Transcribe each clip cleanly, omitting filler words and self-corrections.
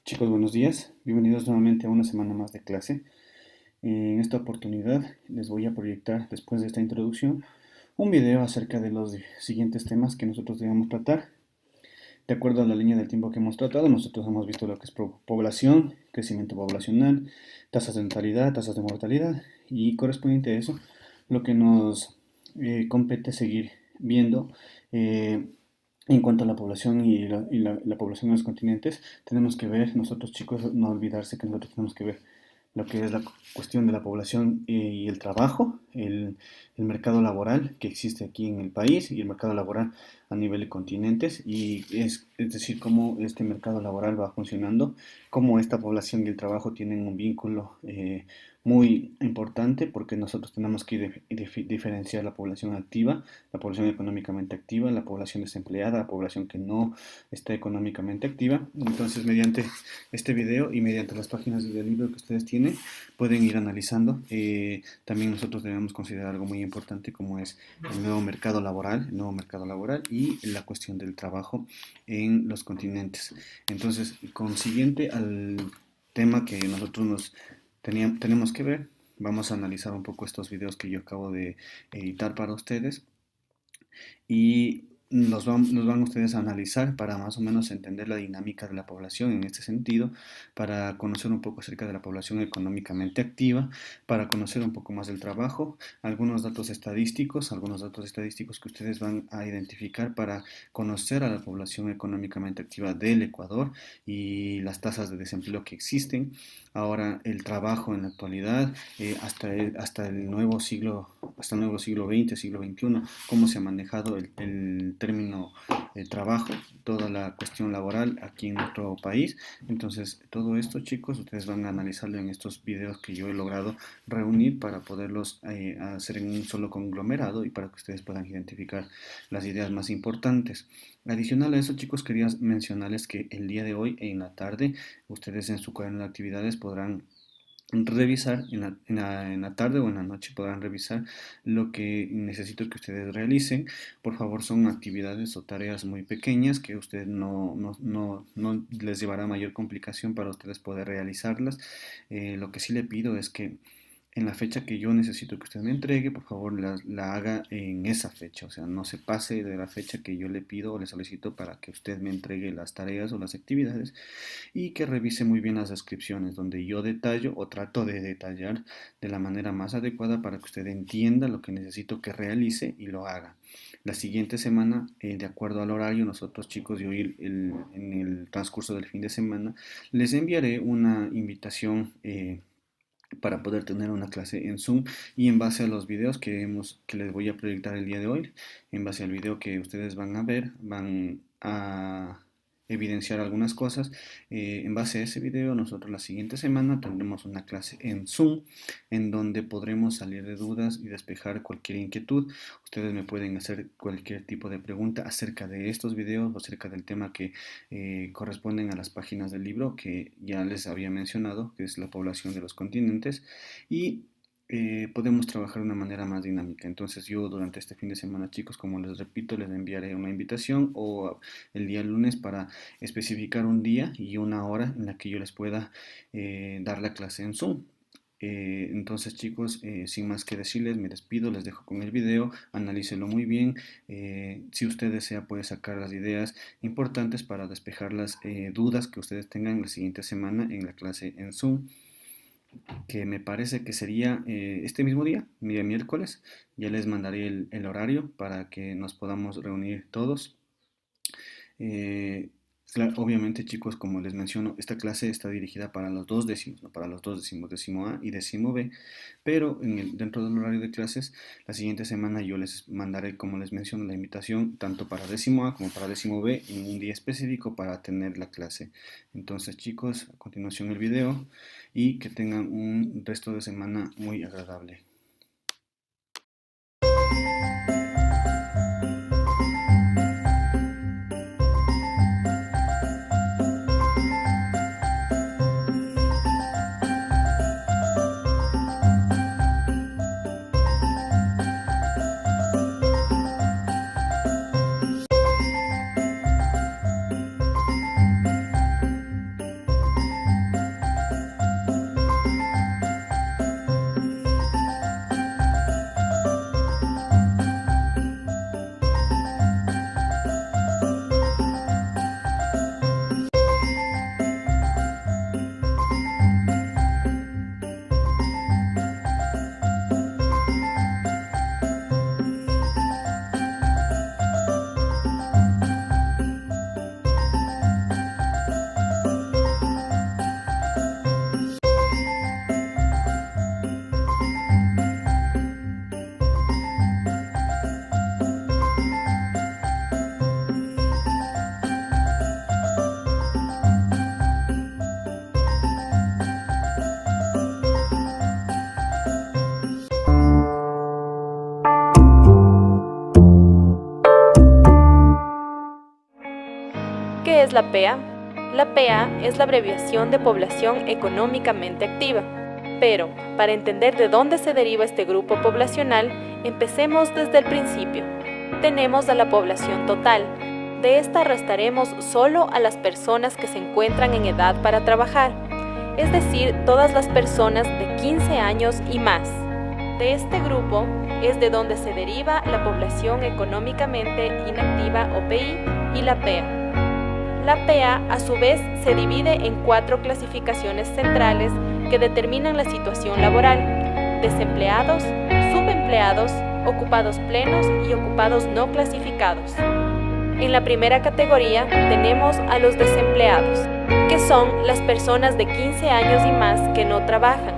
Chicos, buenos días. Bienvenidos nuevamente a una semana más de clase. En esta oportunidad les voy a proyectar, después de esta introducción, un video acerca de los siguientes temas que nosotros debemos tratar. De acuerdo a la línea del tiempo que hemos tratado, nosotros hemos visto lo que es población, crecimiento poblacional, tasas de natalidad, tasas de mortalidad y correspondiente a eso, lo que nos compete seguir viendo. En cuanto a la población y la población de los continentes, tenemos que ver, nosotros chicos, no olvidarse que nosotros tenemos que ver lo que es la cuestión de la población y el trabajo, el mercado laboral que existe aquí en el país y el mercado laboral a nivel de continentes, y es decir, cómo este mercado laboral va funcionando, cómo esta población y el trabajo tienen un vínculo muy importante, porque nosotros tenemos que diferenciar la población activa, la población económicamente activa, la población desempleada, la población que no está económicamente activa. Entonces, mediante este video y mediante las páginas del libro que ustedes tienen, pueden ir analizando. También nosotros debemos considerar algo muy importante, como es el nuevo mercado laboral y la cuestión del trabajo en los continentes. Entonces, consiguiente al tema que nosotros tenemos que ver, vamos a analizar un poco estos videos que yo acabo de editar para ustedes, y nos van ustedes a analizar para más o menos entender la dinámica de la población en este sentido, para conocer un poco acerca de la población económicamente activa, para conocer un poco más del trabajo, algunos datos estadísticos que ustedes van a identificar para conocer a la población económicamente activa del Ecuador y las tasas de desempleo que existen. Ahora, el trabajo en la actualidad, hasta el nuevo siglo XX, siglo XXI, cómo se ha manejado el término trabajo, toda la cuestión laboral aquí en nuestro país. Entonces, todo esto, chicos, ustedes van a analizarlo en estos videos que yo he logrado reunir para poderlos hacer en un solo conglomerado y para que ustedes puedan identificar las ideas más importantes. Adicional a eso, chicos, quería mencionarles que el día de hoy, en la tarde, ustedes en su cuaderno de actividades podrán revisar en la tarde o en la noche, podrán revisar lo que necesito que ustedes realicen. Por favor, son actividades o tareas muy pequeñas que usted no les llevará mayor complicación para ustedes poder realizarlas. Lo que sí le pido es que en la fecha que yo necesito que usted me entregue, por favor la haga en esa fecha, o sea, no se pase de la fecha que yo le pido o le solicito para que usted me entregue las tareas o las actividades, y que revise muy bien las descripciones, donde yo detallo o trato de detallar de la manera más adecuada para que usted entienda lo que necesito que realice y lo haga. La siguiente semana, de acuerdo al horario, nosotros chicos, en el transcurso del fin de semana, les enviaré una invitación para poder tener una clase en Zoom, y en base a los videos que les voy a proyectar el día de hoy, en base al video que ustedes van a ver, van a evidenciar algunas cosas. En base a ese video, nosotros la siguiente semana tendremos una clase en Zoom en donde podremos salir de dudas y despejar cualquier inquietud. Ustedes me pueden hacer cualquier tipo de pregunta acerca de estos videos o acerca del tema que corresponden a las páginas del libro que ya les había mencionado, que es la población de los continentes, y podemos trabajar de una manera más dinámica. Entonces yo durante este fin de semana, chicos, como les repito, les enviaré una invitación o el día lunes para especificar un día y una hora en la que yo les pueda dar la clase en Zoom. Entonces, chicos, sin más que decirles, me despido, les dejo con el video, analícelo muy bien. Si usted desea, puede sacar las ideas importantes para despejar las dudas que ustedes tengan la siguiente semana en la clase en Zoom, que me parece que sería este mismo día, miércoles. Ya les mandaré el horario para que nos podamos reunir todos. Eh, Obviamente, chicos, como les menciono, esta clase está dirigida para los dos décimos, no para los dos décimos, décimo A y décimo B, pero dentro del horario de clases, la siguiente semana yo les mandaré, como les menciono, la invitación tanto para décimo A como para décimo B en un día específico para tener la clase. Entonces, chicos, a continuación el video, y que tengan un resto de semana muy agradable. la PEA? La PEA es la abreviación de Población Económicamente Activa. Pero, para entender de dónde se deriva este grupo poblacional, empecemos desde el principio. Tenemos a la población total. De esta restaremos solo a las personas que se encuentran en edad para trabajar, es decir, todas las personas de 15 años y más. De este grupo es de donde se deriva la población económicamente inactiva o PI y la PEA. La PEA, a su vez, se divide en 4 clasificaciones centrales que determinan la situación laboral: desempleados, subempleados, ocupados plenos y ocupados no clasificados. En la primera categoría tenemos a los desempleados, que son las personas de 15 años y más que no trabajan,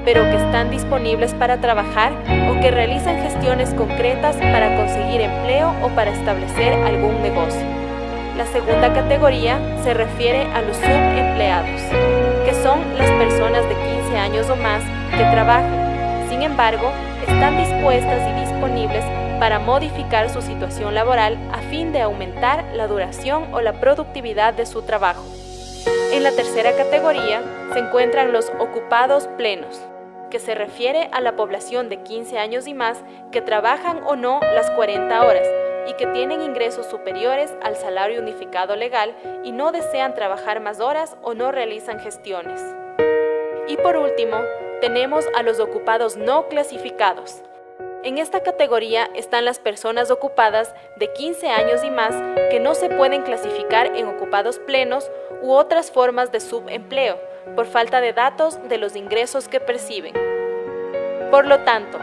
pero que están disponibles para trabajar o que realizan gestiones concretas para conseguir empleo o para establecer algún negocio. La segunda categoría se refiere a los subempleados, que son las personas de 15 años o más que trabajan. Sin embargo, están dispuestas y disponibles para modificar su situación laboral a fin de aumentar la duración o la productividad de su trabajo. En la tercera categoría se encuentran los ocupados plenos, que se refiere a la población de 15 años y más que trabajan o no las 40 horas y que tienen ingresos superiores al salario unificado legal y no desean trabajar más horas o no realizan gestiones. Y por último, tenemos a los ocupados no clasificados. En esta categoría están las personas ocupadas de 15 años y más que no se pueden clasificar en ocupados plenos u otras formas de subempleo, por falta de datos de los ingresos que perciben. Por lo tanto,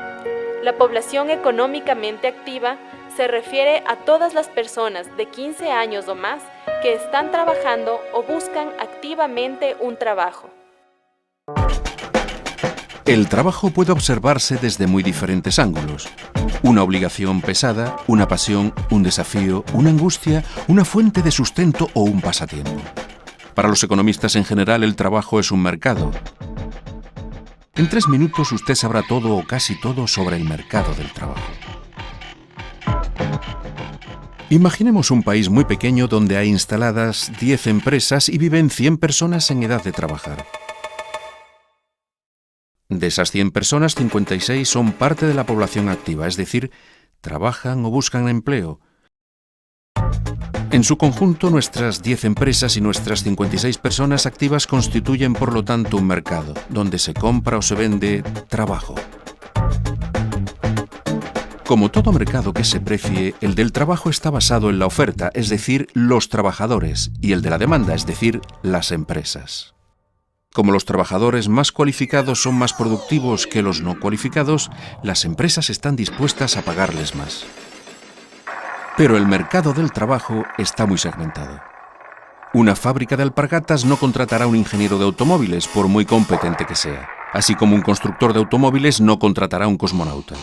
la población económicamente activa se refiere a todas las personas de 15 años o más que están trabajando o buscan activamente un trabajo. El trabajo puede observarse desde muy diferentes ángulos. Una obligación pesada, una pasión, un desafío, una angustia, una fuente de sustento o un pasatiempo. Para los economistas en general, el trabajo es un mercado. En 3 minutos usted sabrá todo o casi todo sobre el mercado del trabajo. Imaginemos un país muy pequeño donde hay instaladas 10 empresas y viven 100 personas en edad de trabajar. De esas 100 personas, 56 son parte de la población activa, es decir, trabajan o buscan empleo. En su conjunto, nuestras 10 empresas y nuestras 56 personas activas constituyen, por lo tanto, un mercado, donde se compra o se vende trabajo. Como todo mercado que se precie, el del trabajo está basado en la oferta, es decir, los trabajadores, y el de la demanda, es decir, las empresas. Como los trabajadores más cualificados son más productivos que los no cualificados, las empresas están dispuestas a pagarles más. Pero el mercado del trabajo está muy segmentado. Una fábrica de alpargatas no contratará a un ingeniero de automóviles, por muy competente que sea, así como un constructor de automóviles no contratará a un cosmonauta.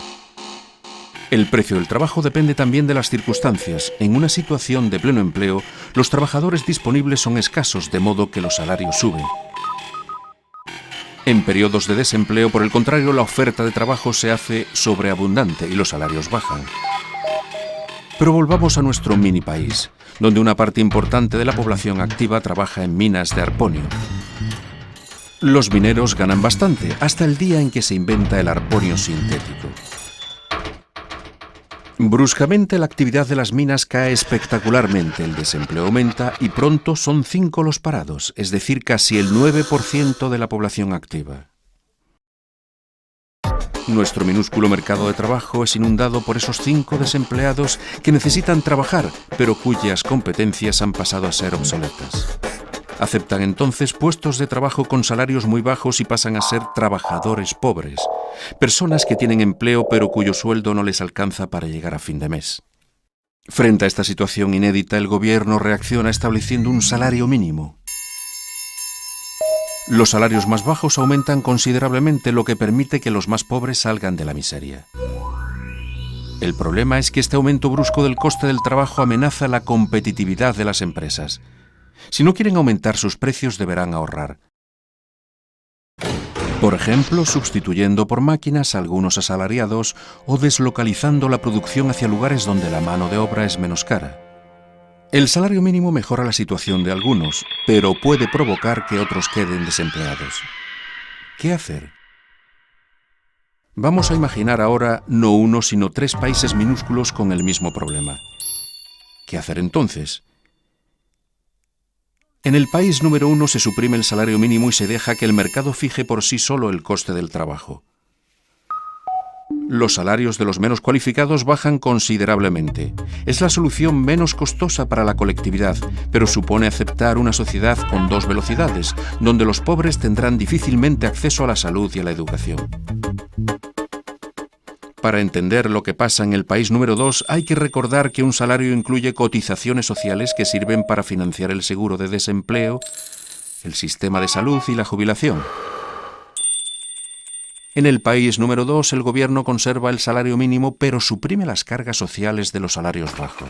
El precio del trabajo depende también de las circunstancias. En una situación de pleno empleo, los trabajadores disponibles son escasos, de modo que los salarios suben. En periodos de desempleo, por el contrario, la oferta de trabajo se hace sobreabundante y los salarios bajan. Pero volvamos a nuestro mini país, donde una parte importante de la población activa trabaja en minas de arponio. Los mineros ganan bastante, hasta el día en que se inventa el arponio sintético. Bruscamente la actividad de las minas cae espectacularmente, el desempleo aumenta y pronto son 5 los parados, es decir, casi el 9% de la población activa. Nuestro minúsculo mercado de trabajo es inundado por esos 5 desempleados que necesitan trabajar, pero cuyas competencias han pasado a ser obsoletas. Aceptan entonces puestos de trabajo con salarios muy bajos y pasan a ser trabajadores pobres, personas que tienen empleo pero cuyo sueldo no les alcanza para llegar a fin de mes. Frente a esta situación inédita, el gobierno reacciona estableciendo un salario mínimo. Los salarios más bajos aumentan considerablemente, lo que permite que los más pobres salgan de la miseria. El problema es que este aumento brusco del coste del trabajo amenaza la competitividad de las empresas. Si no quieren aumentar sus precios, deberán ahorrar. Por ejemplo, sustituyendo por máquinas a algunos asalariados o deslocalizando la producción hacia lugares donde la mano de obra es menos cara. El salario mínimo mejora la situación de algunos, pero puede provocar que otros queden desempleados. ¿Qué hacer? Vamos a imaginar ahora no uno, sino 3 países minúsculos con el mismo problema. ¿Qué hacer entonces? En el país número 1 se suprime el salario mínimo y se deja que el mercado fije por sí solo el coste del trabajo. Los salarios de los menos cualificados bajan considerablemente. Es la solución menos costosa para la colectividad, pero supone aceptar una sociedad con 2 velocidades, donde los pobres tendrán difícilmente acceso a la salud y a la educación. Para entender lo que pasa en el país número 2, hay que recordar que un salario incluye cotizaciones sociales que sirven para financiar el seguro de desempleo, el sistema de salud y la jubilación. En el país número 2, el gobierno conserva el salario mínimo, pero suprime las cargas sociales de los salarios bajos.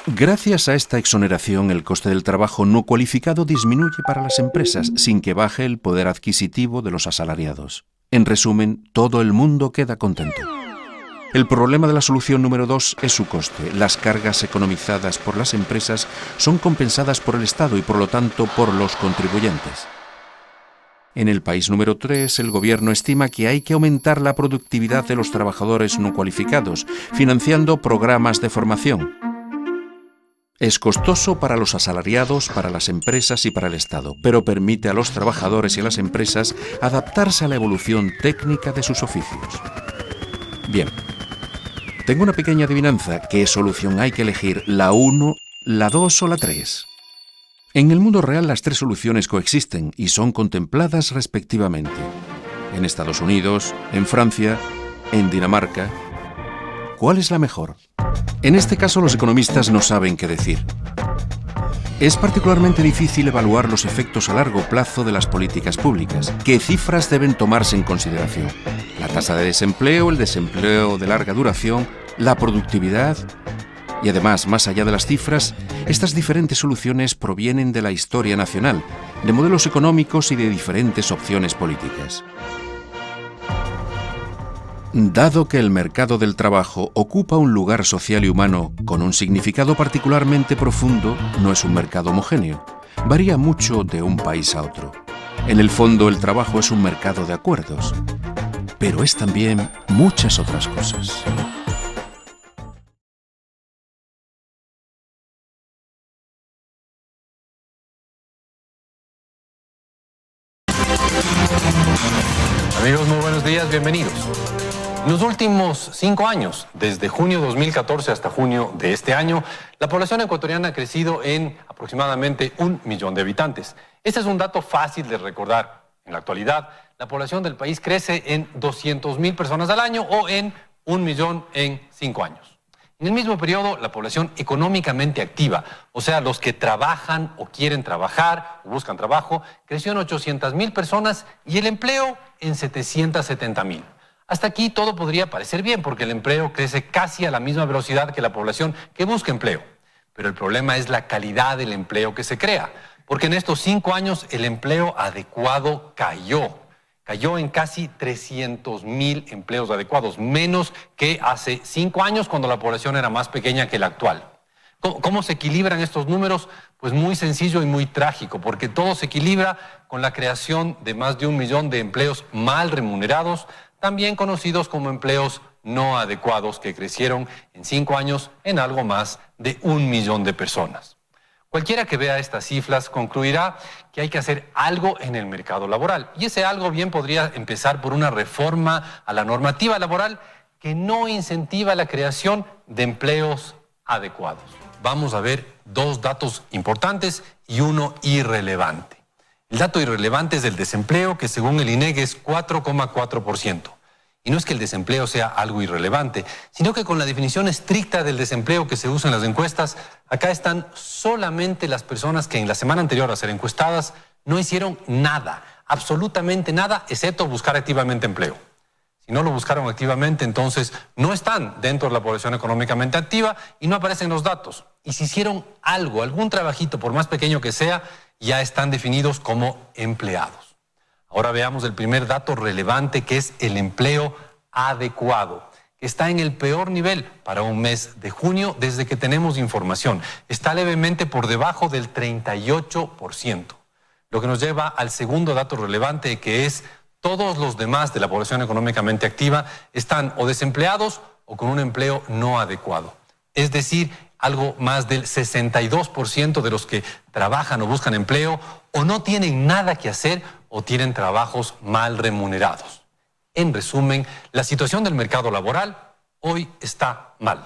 Gracias a esta exoneración, el coste del trabajo no cualificado disminuye para las empresas, sin que baje el poder adquisitivo de los asalariados. En resumen, todo el mundo queda contento. El problema de la solución número 2 es su coste. Las cargas economizadas por las empresas son compensadas por el Estado y, por lo tanto, por los contribuyentes. En el país número 3, el gobierno estima que hay que aumentar la productividad de los trabajadores no cualificados, financiando programas de formación. Es costoso para los asalariados, para las empresas y para el Estado, pero permite a los trabajadores y a las empresas adaptarse a la evolución técnica de sus oficios. Bien, tengo una pequeña adivinanza. ¿Qué solución hay que elegir? ¿La 1, la 2 o la 3? En el mundo real las 3 soluciones coexisten y son contempladas respectivamente. En Estados Unidos, en Francia, en Dinamarca. ¿Cuál es la mejor? En este caso los economistas no saben qué decir. Es particularmente difícil evaluar los efectos a largo plazo de las políticas públicas. ¿Qué cifras deben tomarse en consideración? La tasa de desempleo, el desempleo de larga duración, la productividad. Y además, más allá de las cifras, estas diferentes soluciones provienen de la historia nacional, de modelos económicos y de diferentes opciones políticas. Dado que el mercado del trabajo ocupa un lugar social y humano con un significado particularmente profundo, no es un mercado homogéneo. Varía mucho de un país a otro. En el fondo, el trabajo es un mercado de acuerdos, pero es también muchas otras cosas. Amigos, muy buenos días, bienvenidos. En los últimos 5 años, desde junio de 2014 hasta junio de este año, la población ecuatoriana ha crecido en aproximadamente 1 millón de habitantes. Este es un dato fácil de recordar. En la actualidad, la población del país crece en 200,000 personas al año o en 1 millón en 5 años. En el mismo periodo, la población económicamente activa, o sea, los que trabajan o quieren trabajar o buscan trabajo, creció en 800,000 personas y el empleo en 770,000. Hasta aquí todo podría parecer bien porque el empleo crece casi a la misma velocidad que la población que busca empleo. Pero el problema es la calidad del empleo que se crea, porque en estos 5 años el empleo adecuado cayó en casi 300,000 empleos adecuados, menos que hace 5 años cuando la población era más pequeña que la actual. ¿Cómo se equilibran estos números? Pues muy sencillo y muy trágico, porque todo se equilibra con la creación de más de 1 millón de empleos mal remunerados, también conocidos como empleos no adecuados, que crecieron en 5 años en algo más de 1 millón de personas. Cualquiera que vea estas cifras concluirá que hay que hacer algo en el mercado laboral. Y ese algo bien podría empezar por una reforma a la normativa laboral que no incentiva la creación de empleos adecuados. Vamos a ver 2 datos importantes y uno irrelevante. El dato irrelevante es el desempleo, que según el INEGI es 4,4%. Y no es que el desempleo sea algo irrelevante, sino que con la definición estricta del desempleo que se usa en las encuestas, acá están solamente las personas que en la semana anterior a ser encuestadas no hicieron nada, absolutamente nada, excepto buscar activamente empleo. Si no lo buscaron activamente, entonces no están dentro de la población económicamente activa y no aparecen los datos. Y si hicieron algo, algún trabajito, por más pequeño que sea, ya están definidos como empleados. Ahora veamos el primer dato relevante, que es el empleo adecuado. que está en el peor nivel para un mes de junio desde que tenemos información. Está levemente por debajo del 38%, lo que nos lleva al segundo dato relevante, que es todos los demás de la población económicamente activa están o desempleados o con un empleo no adecuado. Es decir, algo más del 62% de los que trabajan o buscan empleo o no tienen nada que hacer o tienen trabajos mal remunerados. En resumen, la situación del mercado laboral hoy está mal.